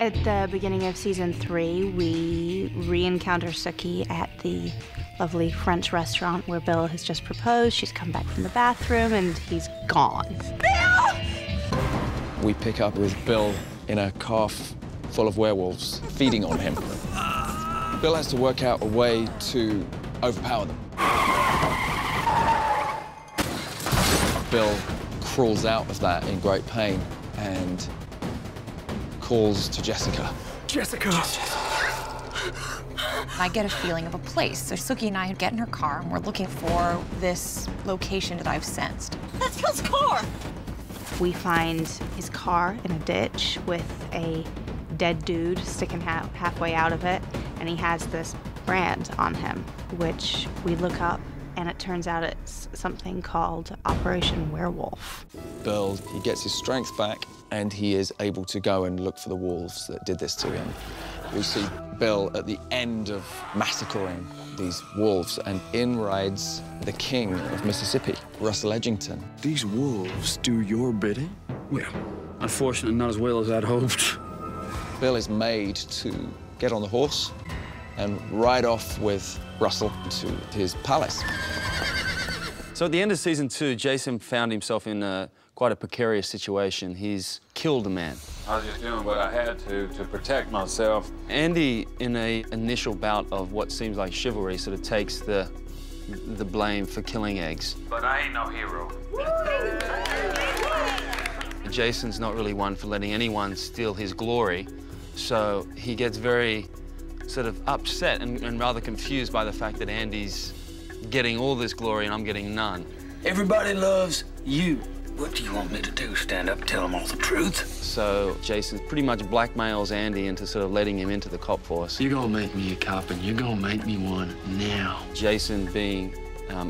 At the beginning of season 3, we re-encounter Sookie at the lovely French restaurant where Bill has just proposed. She's come back from the bathroom and he's gone. Bill! We pick up with Bill in a calf full of werewolves feeding on him. Bill has to work out a way to overpower them. Bill crawls out of that in great pain and calls to Jessica. Jessica! I get a feeling of a place. So Sookie and I get in her car and we're looking for this location that I've sensed. That's Bill's car! We find his car in a ditch with a dead dude sticking halfway out of it, and he has this brand on him, which we look up, and it turns out it's something called Operation Werewolf. Bill, he gets his strength back, and he is able to go and look for the wolves that did this to him. We see Bill at the end of massacring these wolves, and in rides the king of Mississippi, Russell Edgington. These wolves do your bidding? Well, unfortunately, not as well as I'd hoped. Bill is made to get on the horse and ride off with Russell to his palace. So at the end of season 2, Jason found himself in quite a precarious situation. He's killed a man. I was just doing what I had to protect myself. Andy, in an initial bout of what seems like chivalry, sort of takes the blame for killing Eggs. But I ain't no hero. Jason's not really one for letting anyone steal his glory, so he gets very sort of upset and rather confused by the fact that Andy's getting all this glory and I'm getting none. Everybody loves you. What do you want me to do? Stand up and tell them all the truth? So Jason pretty much blackmails Andy into sort of letting him into the cop force. You're gonna make me a cop, and you're gonna make me one now. Jason being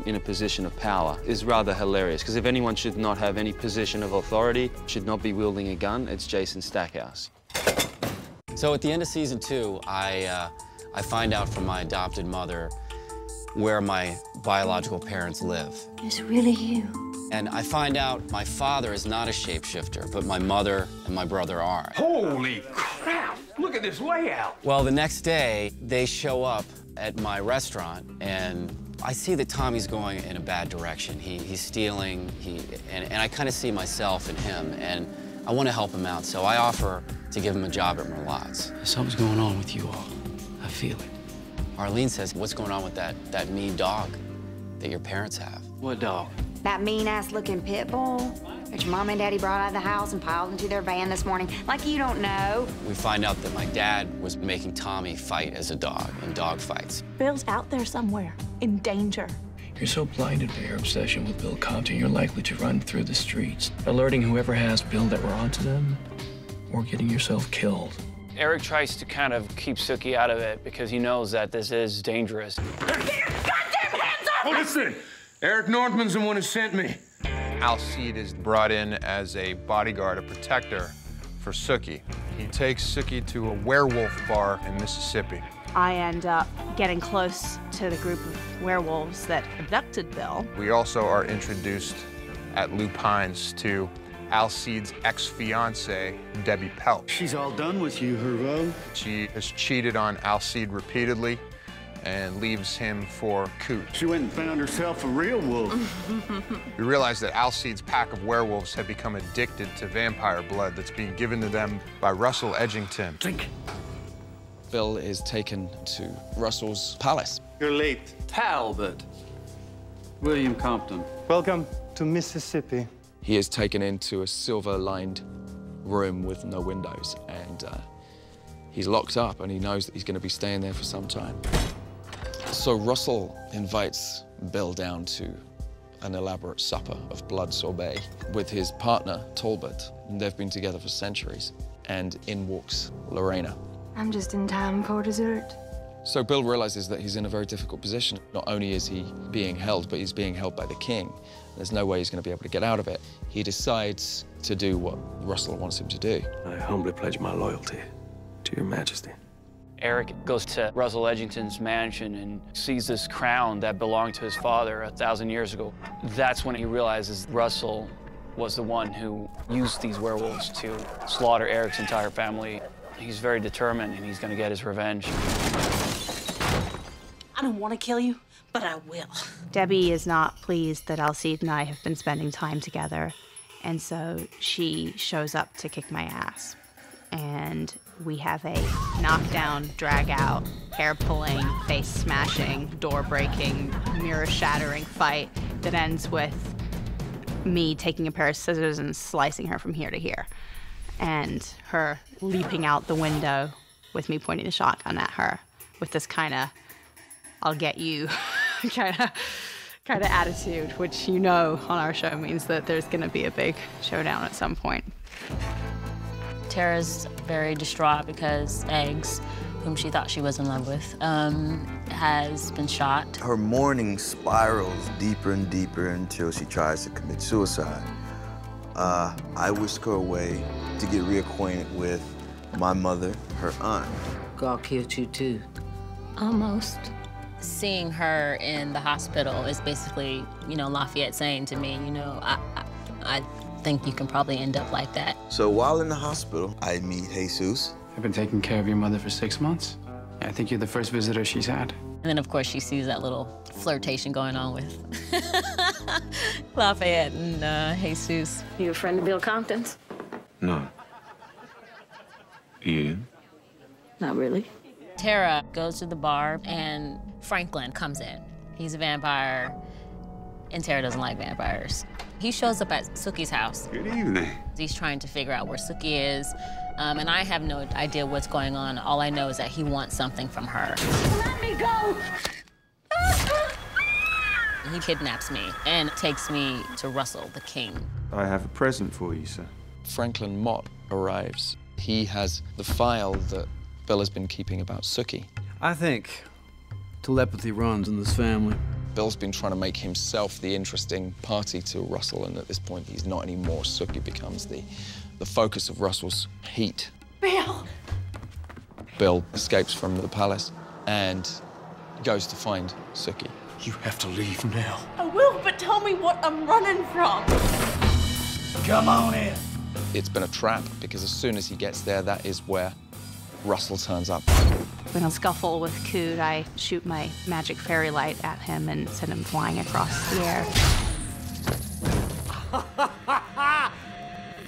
in a position of power is rather hilarious, because if anyone should not have any position of authority, should not be wielding a gun, it's Jason Stackhouse. So at the end of season 2, I find out from my adopted mother where my biological parents live. It's really you. And I find out my father is not a shapeshifter, but my mother and my brother are. Holy crap! Look at this layout! Well, the next day, they show up at my restaurant, and I see that Tommy's going in a bad direction. He's stealing, and I kind of see myself in him, and I want to help him out, so I offer to give him a job at Merlotte's. Something's going on with you all. I feel it. Arlene says, what's going on with that mean dog that your parents have? What dog? That mean-ass looking pit bull that your mom and daddy brought out of the house and piled into their van this morning. Like you don't know. We find out that my dad was making Tommy fight as a dog in dog fights. Bill's out there somewhere, in danger. You're so blinded by your obsession with Bill Compton, you're likely to run through the streets, alerting whoever has Bill that we're onto them, or getting yourself killed. Eric tries to kind of keep Sookie out of it because he knows that this is dangerous. Goddamn hands up! Listen, Eric Northman's the one who sent me. Alcide is brought in as a bodyguard, a protector for Sookie. He takes Sookie to a werewolf bar in Mississippi. I end up getting close to the group of werewolves that abducted Bill. We also are introduced at Lupines to Alcide's ex-fiancée, Debbie Pelt. She's all done with you, Hervo. She has cheated on Alcide repeatedly and leaves him for Coot. She went and found herself a real wolf. We realize that Alcide's pack of werewolves have become addicted to vampire blood that's being given to them by Russell Edgington. Drink. Bill is taken to Russell's palace. You're late. Talbot. William Compton. Welcome to Mississippi. He is taken into a silver-lined room with no windows, and he's locked up, and he knows that he's going to be staying there for some time. So Russell invites Bill down to an elaborate supper of blood sorbet with his partner, Talbot. They've been together for centuries, and in walks Lorena. I'm just in time for dessert. So Bill realizes that he's in a very difficult position. Not only is he being held, but he's being held by the king. There's no way he's going to be able to get out of it. He decides to do what Russell wants him to do. I humbly pledge my loyalty to your majesty. Eric goes to Russell Edgington's mansion and sees this crown that belonged to his father 1,000 years ago. That's when he realizes Russell was the one who used these werewolves to slaughter Eric's entire family. He's very determined, and he's going to get his revenge. I don't want to kill you, but I will. Debbie is not pleased that Alcide and I have been spending time together, and so she shows up to kick my ass. And we have a knockdown, drag-out, hair-pulling, face-smashing, door-breaking, mirror-shattering fight that ends with me taking a pair of scissors and slicing her from here to here, and her leaping out the window with me pointing a shotgun at her with this kind of "I'll get you" kind of attitude, which you know on our show means that there's going to be a big showdown at some point. Tara's very distraught because Eggs, whom she thought she was in love with, has been shot. Her mourning spirals deeper and deeper until she tries to commit suicide. I whisk her away to get reacquainted with my mother, her aunt. God killed you too. Almost. Seeing her in the hospital is basically, you know, Lafayette saying to me, you know, I think you can probably end up like that. So while in the hospital, I meet Jesus. I've been taking care of your mother for 6 months. I think you're the first visitor she's had. And then, of course, she sees that little flirtation going on with Lafayette and Jesus. You a friend of Bill Compton's? No. You? Not really. Tara goes to the bar, and Franklin comes in. He's a vampire, and Tara doesn't like vampires. He shows up at Sookie's house. Good evening. He's trying to figure out where Sookie is, and I have no idea what's going on. All I know is that he wants something from her. Let me go! He kidnaps me and takes me to Russell, the king. I have a present for you, sir. Franklin Mott arrives. He has the file that Bill has been keeping about Sookie. I think telepathy runs in this family. Bill's been trying to make himself the interesting party to Russell, and at this point, he's not anymore. Sookie becomes the focus of Russell's heat. Bill! Bill escapes from the palace and goes to find Sookie. You have to leave now. I will, but tell me what I'm running from. Come on in. It's been a trap, because as soon as he gets there, that is where Russell turns up. In a scuffle with Coot, I shoot my magic fairy light at him and send him flying across the air.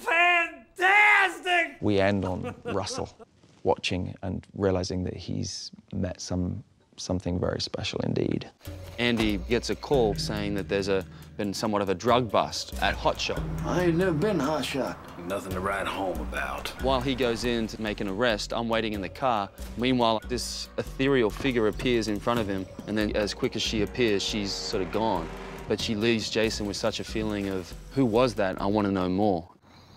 Fantastic! We end on Russell watching and realizing that he's met something very special indeed. Andy gets a call saying that there's been somewhat of a drug bust at Hot Shot. I ain't never been Hot Shot. Nothing to write home about. While he goes in to make an arrest, I'm waiting in the car. Meanwhile, this ethereal figure appears in front of him, and then as quick as she appears, she's sort of gone. But she leaves Jason with such a feeling of, who was that? I want to know more.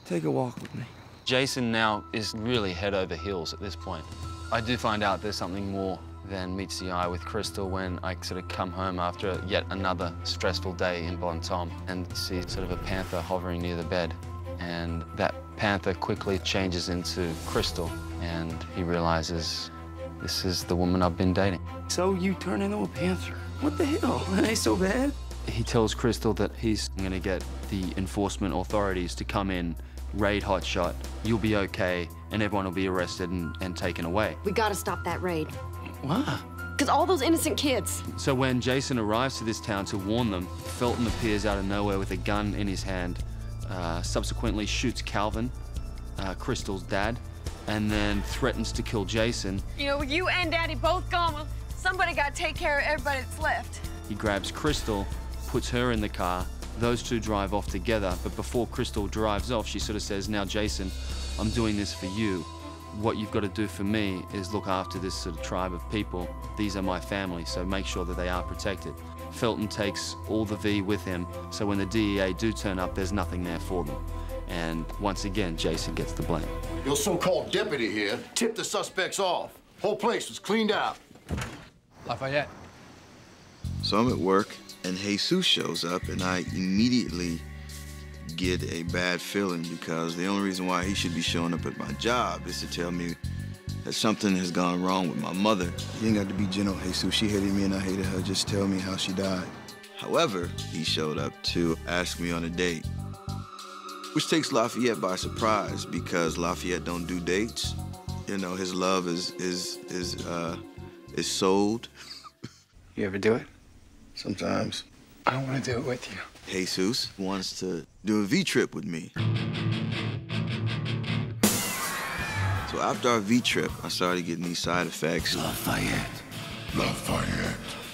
Take a walk with me. Jason now is really head over heels at this point. I do find out there's something more than meets the eye with Crystal when I sort of come home after yet another stressful day in Bon Tom and see sort of a panther hovering near the bed. And that panther quickly changes into Crystal, and he realizes this is the woman I've been dating. So you turn into a panther? What the hell? That ain't so bad. He tells Crystal that he's gonna get the enforcement authorities to come in, raid Hot Shot, you'll be okay, and everyone will be arrested and taken away. We gotta stop that raid. Why? Because all those innocent kids. So when Jason arrives to this town to warn them, Felton appears out of nowhere with a gun in his hand, subsequently shoots Calvin, Crystal's dad, and then threatens to kill Jason. You know, with you and Daddy both gone, well, somebody got to take care of everybody that's left. He grabs Crystal, puts her in the car. Those two drive off together, but before Crystal drives off, she sort of says, now, Jason, I'm doing this for you. What you've got to do for me is look after this sort of tribe of people. These are my family, so make sure that they are protected. Felton takes all the V with him, so when the DEA do turn up, there's nothing there for them. And once again, Jason gets the blame. Your so-called deputy here tipped the suspects off. Whole place was cleaned out. Lafayette. So I'm at work, and Jesus shows up, and I immediately get a bad feeling because the only reason why he should be showing up at my job is to tell me that something has gone wrong with my mother. You ain't got to be gentle, Jesus. She hated me and I hated her. Just tell me how she died. However, he showed up to ask me on a date, which takes Lafayette by surprise because Lafayette don't do dates. You know, his love is sold. You ever do it? Sometimes. I want to do it with you. Jesus wants to do a V-trip with me. So after our V-trip, I started getting these side effects. Lafayette.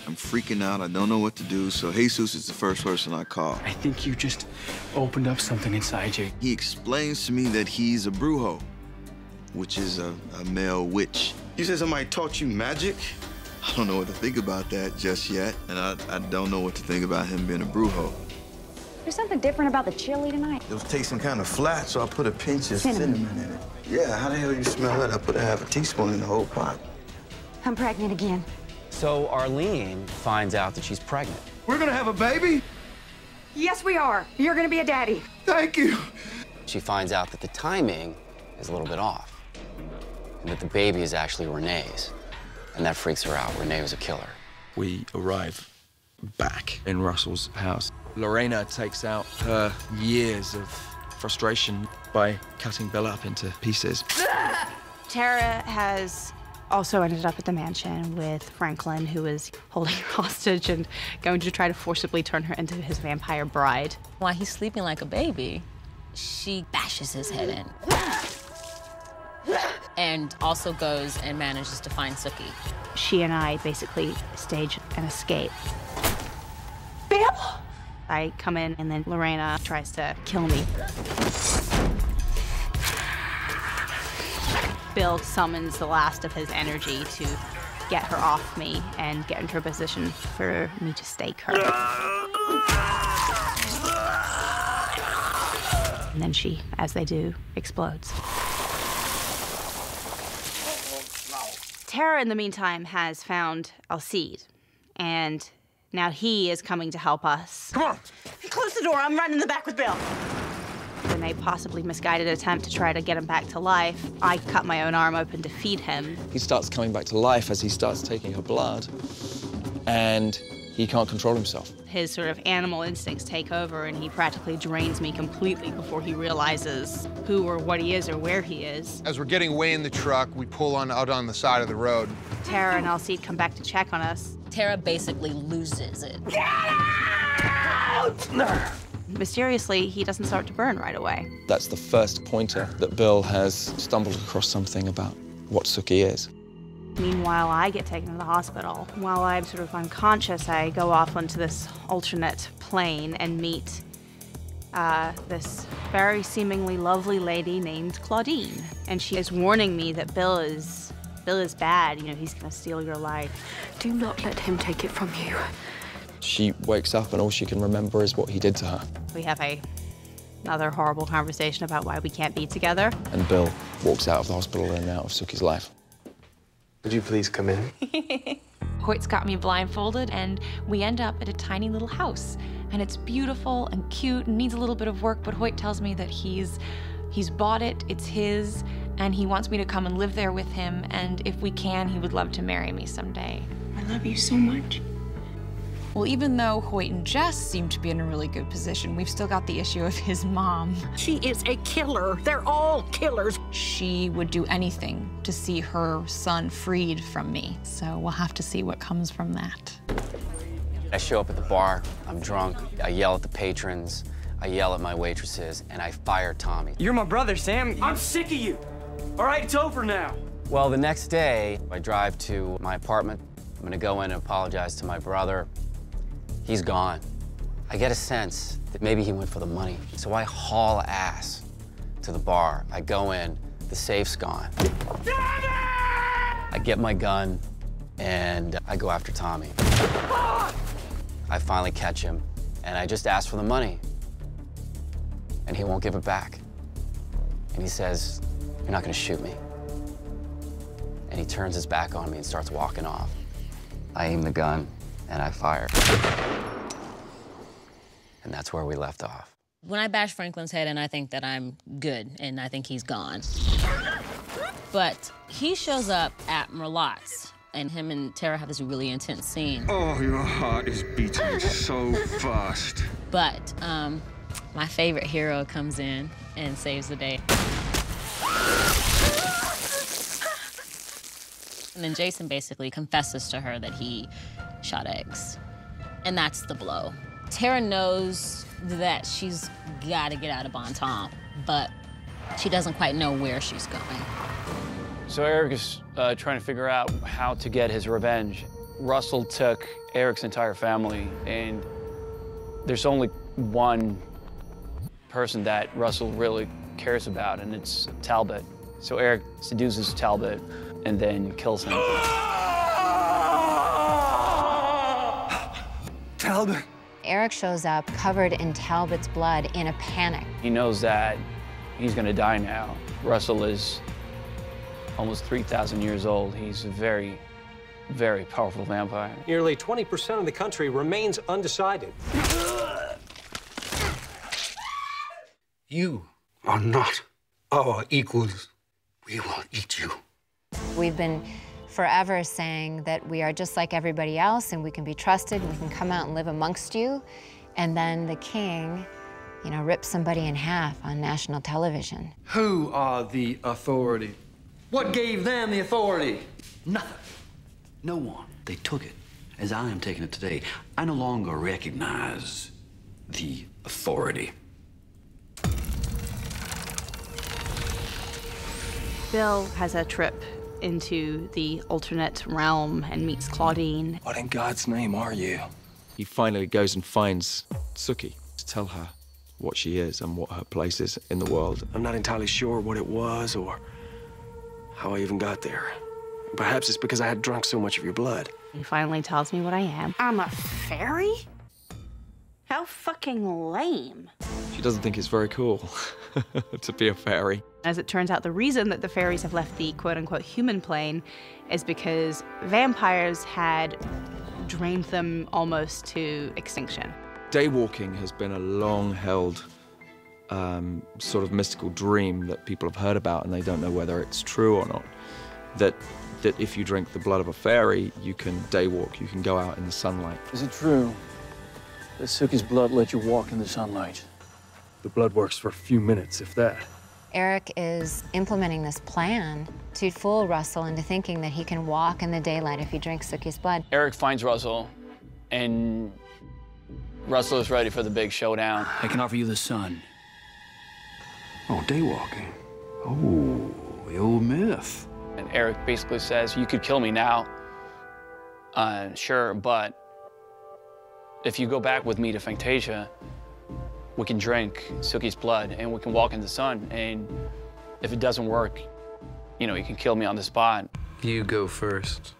I'm freaking out. I don't know what to do. So Jesus is the first person I call. I think you just opened up something inside you. He explains to me that he's a brujo, which is a male witch. You said somebody taught you magic? I don't know what to think about that just yet. And I don't know what to think about him being a brujo. There's something different about the chili tonight. It was tasting kind of flat, so I put a pinch of Cinnamon. cinnamon in it. Yeah, how the hell you smell that? I put a half a teaspoon in the whole pot. I'm pregnant again. So Arlene finds out that she's pregnant. We're gonna have a baby? Yes, we are. You're gonna be a daddy. Thank you. She finds out that the timing is a little bit off, and that the baby is actually Renee's. And that freaks her out. Renee was a killer. We arrive back in Russell's house. Lorena takes out her years of frustration by cutting Bill up into pieces. Tara has also ended up at the mansion with Franklin, who is holding her hostage and going to try to forcibly turn her into his vampire bride. While he's sleeping like a baby, she bashes his head in. And also goes and manages to find Sookie. She and I basically stage an escape. Bill! I come in, and then Lorena tries to kill me. Bill summons the last of his energy to get her off me and get into a position for me to stake her. And then she, as they do, explodes. Tara, in the meantime, has found Alcide, and now he is coming to help us. Come on! Close the door. I'm running in the back with Bill. In a possibly misguided attempt to try to get him back to life, I cut my own arm open to feed him. He starts coming back to life as he starts taking her blood, and he can't control himself. His sort of animal instincts take over, and he practically drains me completely before he realizes who or what he is or where he is. As we're getting away in the truck, we pull out on the side of the road. Tara and Alcide come back to check on us. Tara basically loses it. Get out! Mysteriously, he doesn't start to burn right away. That's the first pointer that Bill has stumbled across something about what Sookie is. Meanwhile, I get taken to the hospital. While I'm sort of unconscious, I go off onto this alternate plane and meet this very seemingly lovely lady named Claudine. And she is warning me that Bill is bad. You know, he's gonna steal your life. Do not let him take it from you. She wakes up and all she can remember is what he did to her. We have another horrible conversation about why we can't be together. And Bill walks out of the hospital and out of Sookie's life. Would you please come in? Hoyt's got me blindfolded, and we end up at a tiny little house. And it's beautiful and cute and needs a little bit of work, but Hoyt tells me that he's bought it, it's his, and he wants me to come and live there with him, and if we can, he would love to marry me someday. I love you so much. Well, even though Hoyt and Jess seem to be in a really good position, we've still got the issue of his mom. She is a killer. They're all killers. She would do anything to see her son freed from me, so we'll have to see what comes from that. I show up at the bar, I'm drunk, I yell at the patrons, I yell at my waitresses, and I fire Tommy. You're my brother, Sam. I'm sick of you. All right, it's over now. Well, the next day, I drive to my apartment. I'm gonna go in and apologize to my brother. He's gone. I get a sense that maybe he went for the money. So I haul ass to the bar. I go in, the safe's gone. I get my gun, and I go after Tommy. I finally catch him, and I just ask for the money. And he won't give it back. And he says, "You're not gonna shoot me." And he turns his back on me and starts walking off. I aim the gun, and I fire. And that's where we left off. When I bash Franklin's head in, I think that I'm good, and I think he's gone. But he shows up at Merlotte's, and him and Tara have this really intense scene. Oh, your heart is beating so fast. But my favorite hero comes in and saves the day. And then Jason basically confesses to her that he shot eggs. And that's the blow. Tara knows that she's got to get out of Bon Ton, but she doesn't quite know where she's going. So Eric is trying to figure out how to get his revenge. Russell took Eric's entire family, and there's only one person that Russell really cares about, and it's Talbot. So Eric seduces Talbot and then kills him. Talbot. Eric shows up covered in Talbot's blood in a panic. He knows that he's gonna die now. Russell is almost 3,000 years old. He's a very, very powerful vampire. Nearly 20% of the country remains undecided. You are not our equals. We will eat you. We've been forever saying that we are just like everybody else and we can be trusted and we can come out and live amongst you. And then the king, you know, rips somebody in half on national television. Who are the authority? What gave them the authority? Nothing. No one. They took it, as I am taking it today. I no longer recognize the authority. Bill has a trip into the alternate realm and meets Claudine. What in God's name are you? He finally goes and finds Sookie to tell her what she is and what her place is in the world. I'm not entirely sure what it was or how I even got there. Perhaps it's because I had drunk so much of your blood. He finally tells me what I am. I'm a fairy? How fucking lame. She doesn't think it's very cool to be a fairy. As it turns out, the reason that the fairies have left the quote-unquote human plane is because vampires had drained them almost to extinction. Daywalking has been a long-held sort of mystical dream that people have heard about, and they don't know whether it's true or not. That if you drink the blood of a fairy, you can daywalk, you can go out in the sunlight. Is it true that Sookie's blood let you walk in the sunlight? The blood works for a few minutes, if that. Eric is implementing this plan to fool Russell into thinking that he can walk in the daylight if he drinks Sookie's blood. Eric finds Russell, and Russell is ready for the big showdown. I can offer you the sun. Oh, daywalking. Oh, the old myth. And Eric basically says, you could kill me now, sure, but if you go back with me to Fantasia, we can drink Sookie's blood and we can walk in the sun, and if it doesn't work, you know, you can kill me on the spot. You go first.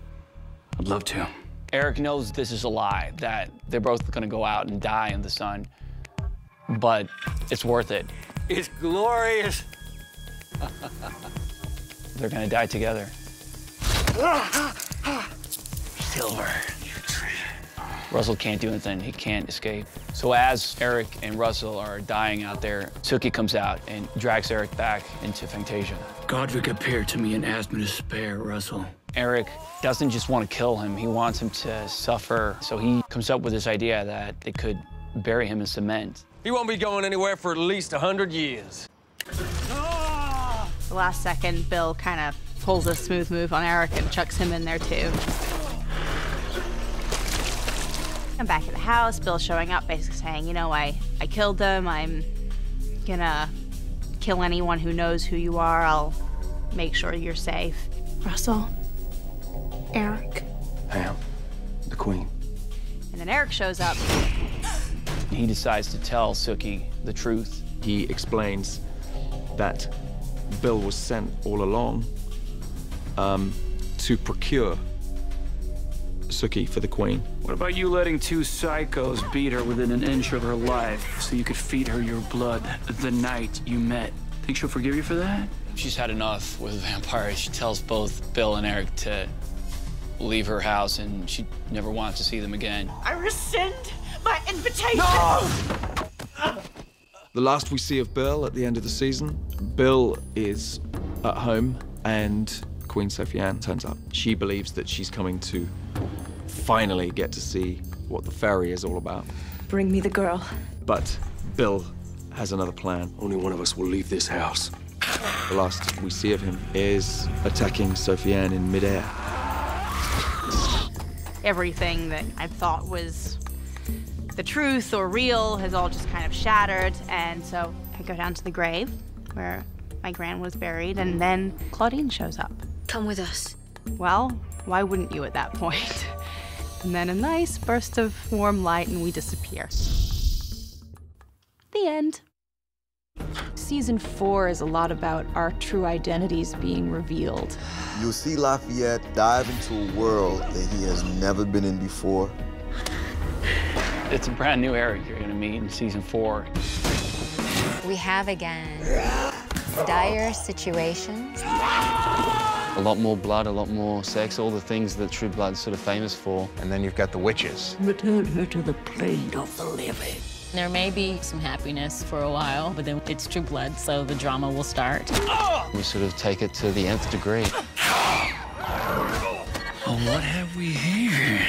I'd love to. Eric knows this is a lie, that they're both gonna go out and die in the sun, but it's worth it. It's glorious. They're gonna die together. Silver. Russell can't do anything, he can't escape. So as Eric and Russell are dying out there, Sookie comes out and drags Eric back into Fantasia. Godric appeared to me and asked me to spare Russell. Eric doesn't just want to kill him, he wants him to suffer. So he comes up with this idea that they could bury him in cement. He won't be going anywhere for at least 100 years. The last second, Bill kind of pulls a smooth move on Eric and chucks him in there too. I'm back at the house, Bill's showing up, basically saying, you know, I killed them, I'm gonna kill anyone who knows who you are, I'll make sure you're safe. Russell, Eric. Pam, the queen. And then Eric shows up. He decides to tell Sookie the truth. He explains that Bill was sent all along to procure Sookie for the queen. What about you letting two psychos beat her within an inch of her life so you could feed her your blood the night you met? Think she'll forgive you for that? She's had enough with vampires. She tells both Bill and Eric to leave her house, and she never wants to see them again. I rescind my invitation! No! The last we see of Bill at the end of the season, Bill is at home and Queen Sophiane turns up. She believes that she's coming to finally get to see what the fairy is all about. Bring me the girl. But Bill has another plan. Only one of us will leave this house. The last we see of him is attacking Sophiane in midair. everything that I thought was the truth or real has all just kind of shattered. And so I go down to the grave where my gran was buried, and then Claudine shows up. Come with us. Well, why wouldn't you at that point? And then a nice burst of warm light and we disappear. The end. Season 4 is a lot about our true identities being revealed. You'll see Lafayette dive into a world that he has never been in before. It's a brand new Eric you're gonna meet in season 4. We have again dire situations. A lot more blood, a lot more sex, all the things that True Blood's sort of famous for. And then you've got the witches. Return her to the plane of the living. There may be some happiness for a while, but then it's True Blood, so the drama will start. We sort of take it to the nth degree. Oh, what have we here?